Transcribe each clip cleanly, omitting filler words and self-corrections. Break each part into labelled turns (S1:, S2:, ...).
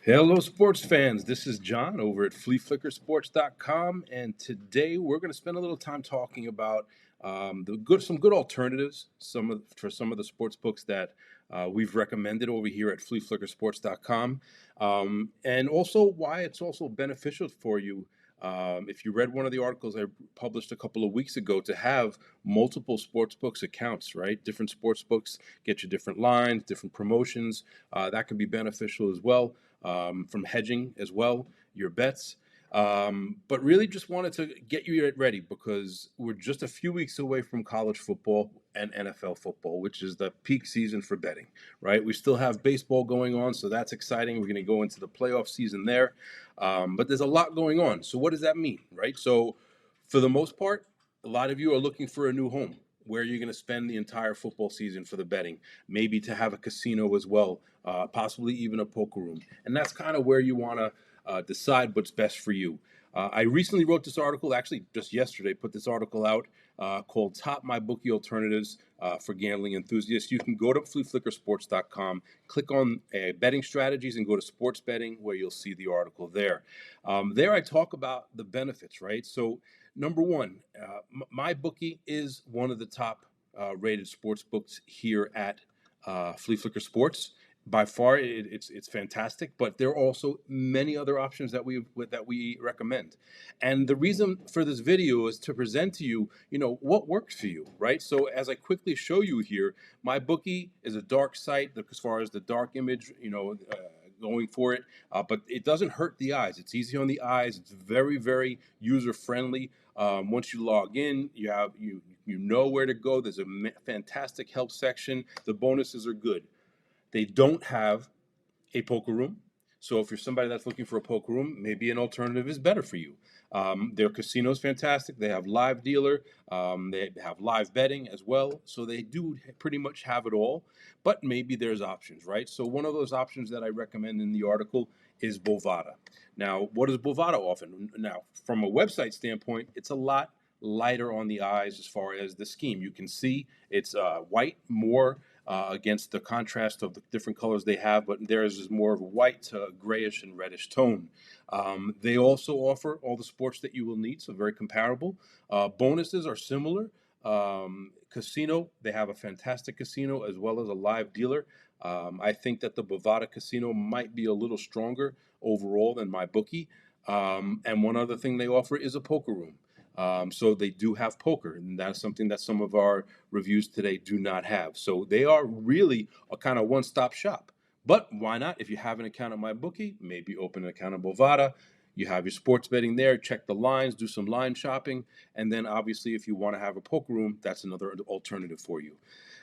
S1: Hello, sports fans. This is John over at FleaFlickerSports.com, and today we're going to spend a little time talking about some good alternatives, for some of the sports books that we've recommended over here at FleaFlickerSports.com, and also why it's also beneficial for you. If you read one of the articles I published a couple of weeks ago, to have multiple sports books accounts, right? Different sports books get you different lines, different promotions. That can be beneficial as well, from hedging as well, your bets. But really just wanted to get you ready because we're just a few weeks away from college football and NFL football, which is the peak season for betting, right? We still have baseball going on, so that's exciting. We're going to go into the playoff season there. But there's a lot going on. So what does that mean, right? So for the most part, a lot of you are looking for a new home where you're going to spend the entire football season for the betting, maybe to have a casino as well, possibly even a poker room. And that's kind of where you want to decide what's best for you. I recently wrote this article, actually just yesterday, put this article out called Top My Bookie Alternatives for Gambling Enthusiasts. You can go to FleaFlickerSports.com, click on betting strategies, and go to sports betting, where you'll see the article there. There I talk about the benefits, right? So number one, my bookie is one of the top rated sports books here at Flea Flicker Sports. By far, it's fantastic, but there are also many other options that we recommend. And the reason for this video is to present to you, what works for you, right? So as I quickly show you here, my bookie is a dark site as far as the dark image, going for it, but it doesn't hurt the eyes. It's easy on the eyes. It's very, very user friendly. Once you log in, you know where to go. There's a fantastic help section. The bonuses are good. They don't have a poker room. So if you're somebody that's looking for a poker room, maybe an alternative is better for you. Their casino is fantastic. They have live dealer. They have live betting as well. So they do pretty much have it all. But maybe there's options, right? So one of those options that I recommend in the article is Bovada. Now, what does Bovada offer? Now, from a website standpoint, it's a lot lighter on the eyes as far as the scheme. You can see it's white more against the contrast of the different colors they have, but theirs is more of a white to grayish and reddish tone. They also offer all the sports that you will need, so very comparable. Bonuses are similar. Casino, they have a fantastic casino as well as a live dealer. I think that the Bovada casino might be a little stronger overall than my bookie. And one other thing they offer is a poker room. So they do have poker, and that's something that some of our reviews today do not have. So they are really a kind of one-stop shop. But why not? If you have an account at MyBookie, maybe open an account at Bovada. You have your sports betting there, check the lines, do some line shopping, and then obviously if you want to have a poker room, that's another alternative for you.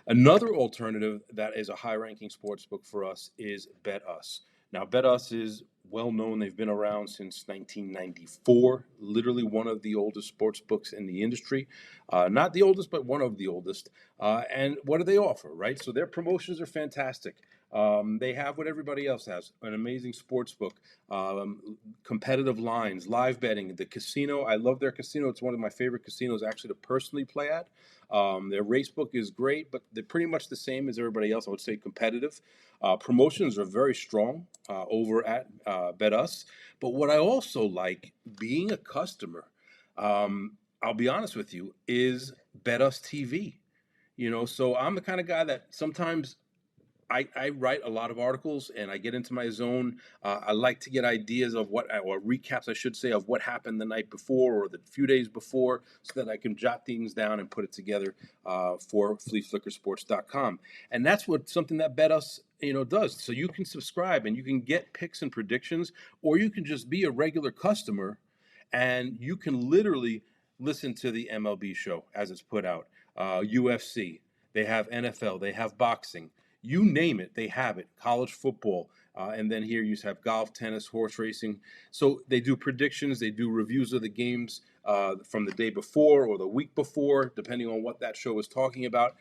S1: Another alternative that is a high-ranking sports book for us is BetUs. Now, BetUs is well known. They've been around since 1994, literally one of the oldest sports books in the industry. Not the oldest, but one of the oldest. And what do they offer, right? So their promotions are fantastic. They have what everybody else has, an amazing sports book, competitive lines, live betting, the casino. I love their casino. It's one of my favorite casinos actually to personally play at. Their race book is great, but they're pretty much the same as everybody else. I would say competitive. Promotions are very strong over at BetUs. But what I also like, being a customer, I'll be honest with you, is BetUs TV. So I'm the kind of guy that sometimes I write a lot of articles and I get into my zone. I like to get ideas of or recaps, I should say, of what happened the night before or the few days before, so that I can jot things down and put it together for FleaFlickerSports.com. And that's something that BetUs does. So you can subscribe and you can get picks and predictions, or you can just be a regular customer and you can literally listen to the MLB show as it's put out, UFC. They have NFL, they have boxing. You name it, they have it. College football, and then here you have golf, tennis, horse racing. So they do predictions, they do reviews of the games from the day before or the week before, depending on what that show is talking about.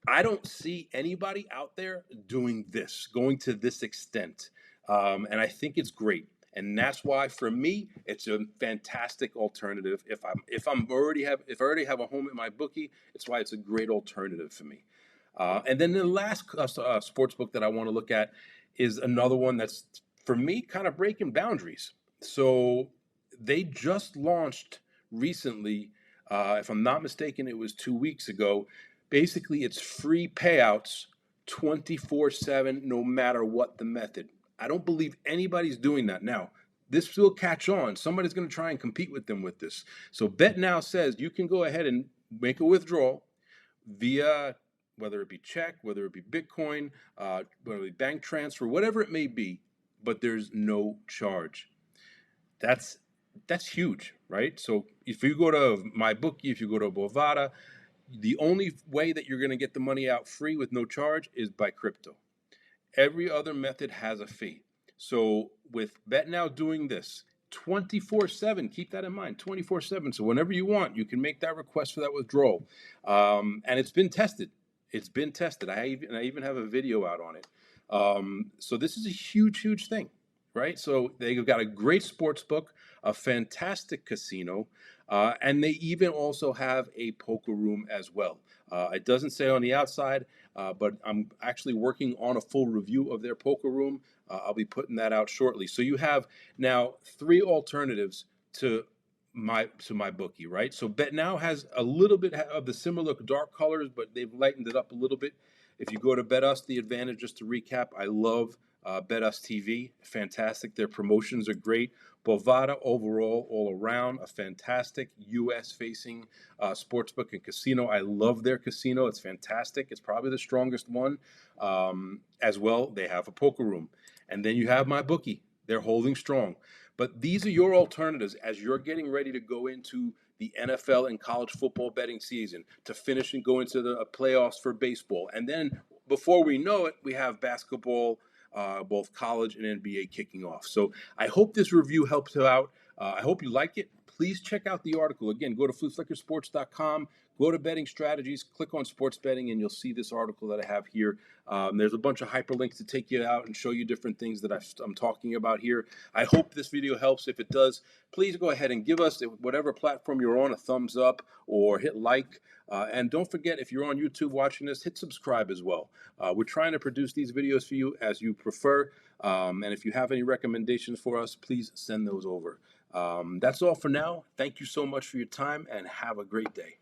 S1: I don't see anybody out there doing this, going to this extent, and I think it's great. And that's why, for me, it's a fantastic alternative. If I already have a home at my bookie, it's why it's a great alternative for me. And then the last sports book that I want to look at is another one that's for me, kind of breaking boundaries. So they just launched recently, if I'm not mistaken, it was 2 weeks ago. Basically, it's free payouts 24/7, no matter what the method. I don't believe anybody's doing that now. This will catch on. Somebody's going to try and compete with them with this. So BetNow says you can go ahead and make a withdrawal via, whether it be check, whether it be Bitcoin, whether it be bank transfer, whatever it may be, but there's no charge. That's huge, right? So if you go to MyBookie, if you go to Bovada, the only way that you're going to get the money out free with no charge is by crypto. Every other method has a fee. So with BetNow doing this 24/7, keep that in mind, 24/7. So whenever you want, you can make that request for that withdrawal. And it's been tested. It's been tested. I even have a video out on it. So this is a huge, huge thing, right? So they've got a great sports book, a fantastic casino, and they even also have a poker room as well. It doesn't say on the outside, but I'm actually working on a full review of their poker room. I'll be putting that out shortly. So you have now three alternatives to my bookie, right? So BetNow has a little bit of the similar dark colors, but they've lightened it up a little bit. If you go to BetUs, the advantage, just to recap, I love BetUs TV, fantastic. Their promotions are great. Bovada overall, all around, a fantastic U.S. facing sportsbook and casino. I love their casino. It's fantastic. It's probably the strongest one. As well, they have a poker room. And then you have MyBookie. They're holding strong. But these are your alternatives as you're getting ready to go into the NFL and college football betting season, to finish and go into the playoffs for baseball. And then before we know it, we have basketball, both college and NBA kicking off. So I hope this review helps you out. I hope you like it. Please check out the article. Again, go to fleaflickersports.com, go to betting strategies, click on sports betting, and you'll see this article that I have here. There's a bunch of hyperlinks to take you out and show you different things that I'm talking about here. I hope this video helps. If it does, please go ahead and give us, whatever platform you're on, a thumbs up or hit like. And don't forget, if you're on YouTube watching this, hit subscribe as well. We're trying to produce these videos for you as you prefer. And if you have any recommendations for us, please send those over. That's all for now. Thank you so much for your time and have a great day.